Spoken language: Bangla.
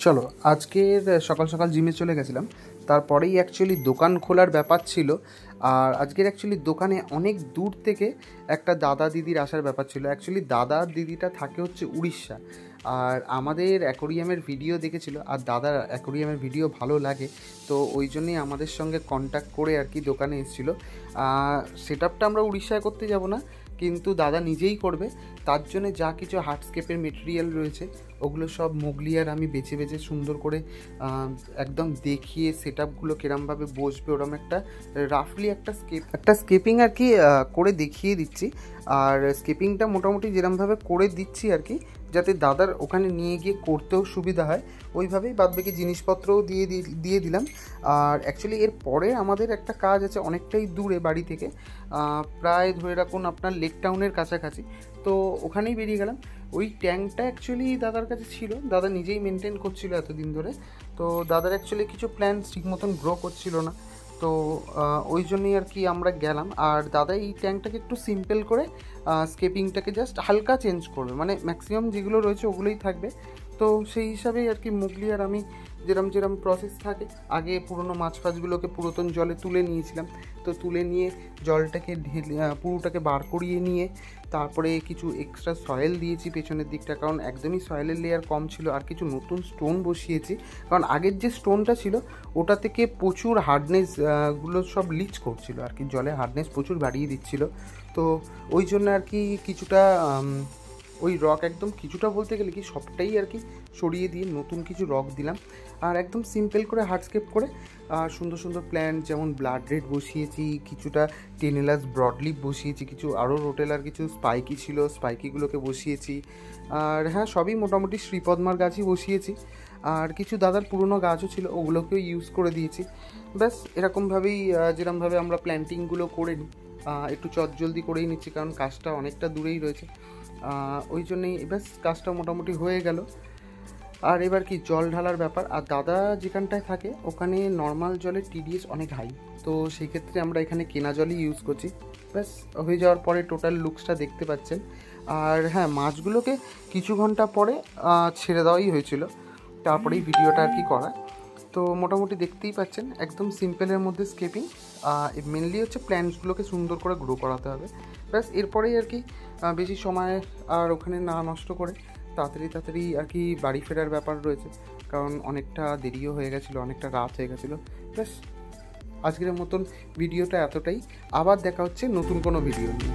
চলো আজকের সকাল সকাল জিমে চলে গেছিলাম, তারপরেই অ্যাকচুয়ালি দোকান খোলার ব্যাপার ছিল। আর আজকের অ্যাকচুয়ালি দোকানে অনেক দূর থেকে একটা দাদা দিদির আসার ব্যাপার ছিল। অ্যাকচুয়ালি দাদা দিদিটা থাকে হচ্ছে উড়িষ্যা, আর আমাদের অ্যাকোরিয়ামের ভিডিও দেখেছিল, আর দাদার অ্যাকোরিয়ামের ভিডিও ভালো লাগে, তো ওই জন্যই আমাদের সঙ্গে কন্ট্যাক্ট করে আর কি দোকানে এসেছিলো। সেট আপটা আমরা উড়িষ্যায় করতে যাব না, কিন্তু দাদা নিজেই করবে। তার জন্য যা কিছু হার্ডস্কেপের মেটেরিয়াল রয়েছে ওগুলো সব মোগলি আর আমি বেছে বেছে সুন্দর করে একদম দেখিয়ে সেট আপগুলো কীরমভাবে বসবে ওরম একটা রাফলি একটা স্কেপিং আর কি করে দেখিয়ে দিচ্ছি। আর স্কেপিংটা মোটামুটি যেরমভাবে করে দিচ্ছি আর কি, যাতে দাদার ওখানে নিয়ে গিয়ে করতেও সুবিধা হয়, ওইভাবেই বাদবাকি জিনিসপত্রও দিয়ে দিলাম। আর অ্যাকচুয়ালি এর পরে আমাদের একটা কাজ আছে অনেকটাই দূরে বাড়ি থেকে, প্রায় ধরে রাখুন আপনার লেক টাউনের কাছাকাছি, তো ওখানেই বেরিয়ে গেলাম। ওই ট্যাঙ্কটা অ্যাকচুয়ালি দাদার কাছে ছিল, দাদা নিজেই মেনটেন করছিল এতদিন ধরে, তো দাদার অ্যাকচুয়ালি কিছু প্ল্যান ঠিক মতন গ্রো করছিল না, তো ওই জন্যই আর কি আমরা গেলাম। আর দাদা এই ট্যাঙ্কটাকে একটু সিম্পল করে স্কেপিংটাকে জাস্ট হালকা চেঞ্জ করবে, মানে ম্যাক্সিমাম যেগুলো রয়েছে ওগুলোই থাকবে। তো সেই হিসাবেই আর কি মুগলি আর আমি যেরম প্রসেস থাকে, আগে পুরনো মাছ ফাছগুলোকে পুরাতন জলে তুলে নিয়েছিলাম, তো তুলে নিয়ে জলটাকে পুরোটাকে বার করিয়ে নিয়ে তারপরে কিছু এক্সট্রা সয়েল দিয়েছি পেছনের দিকটা, কারণ একদমই সয়েলের লেয়ার কম ছিল। আর কিছু নতুন স্টোন বসিয়েছি, কারণ আগের যে স্টোনটা ছিল ওটা থেকে প্রচুর হার্ডনেস গুলো সব লিচ করছিল আর কি, জলে হার্ডনেস প্রচুর বাড়িয়ে দিচ্ছিল। তো ওই জন্য আর কি কিছুটা ওই রক একদম কিছুটা বলতে গেলে কি সবটাই আর কি সরিয়ে দিয়ে নতুন কিছু রক দিলাম। আর একদম সিম্পল করে হার্ডস্কেপ করে সুন্দর সুন্দর প্ল্যান্ট, যেমন ব্লাড রেড বসিয়েছি, কিছুটা টেনেলাস ব্রডলিপ বসিয়েছি, কিছু আরও রোটেলার কিছু স্পাইকি ছিল, স্পাইকিগুলোকে বসিয়েছি। আর হ্যাঁ, সবই মোটামুটি শ্রীপদ্মার গাছই বসিয়েছি, আর কিছু দাদার পুরনো গাছও ছিল ওগুলোকেও ইউজ করে দিয়েছি। ব্যাস এরকমভাবেই যেরকমভাবে আমরা প্ল্যান্টিংগুলো করে নিই, একটু চটজলদি করেই নিচ্ছি, কারণ কাজটা অনেকটা দূরেই রয়েছে, ওই জন্যেই ব্যাস কাজটা মোটামুটি হয়ে গেল। আর এবার কি জল ঢালার ব্যাপার, আর দাদা যেখানটায় থাকে ওখানে নর্মাল জলের টিডিএস অনেক হাই, তো সেই ক্ষেত্রে আমরা এখানে কেনা জলই ইউজ করছি। ব্যাস হয়ে যাওয়ার পরে টোটাল লুকসটা দেখতে পাচ্ছেন। আর হ্যাঁ, মাছগুলোকে কিছু ঘন্টা পরে ছেড়ে দেওয়াই হয়েছিল, তারপরেই ভিডিওটা আর কি করা। তো মোটামুটি দেখতেই পাচ্ছেন একদম সিম্পলের মধ্যে স্কেপিং, মেনলি হচ্ছে প্ল্যান্টসগুলোকে সুন্দর করে গ্রো করাতে হবে। ব্যাস এরপরেই আর কি বেশি সময় আর ওখানে না নষ্ট করে তাড়াতাড়ি আর কি বাড়ি ফেরার ব্যাপার রয়েছে, কারণ অনেকটা দেরিও হয়ে গেছিলো, অনেকটা রাত হয়ে গেছিলো। ব্যাস আজকের মতন ভিডিওটা এতটাই, আবার দেখা হচ্ছে নতুন কোনো ভিডিও নিয়ে।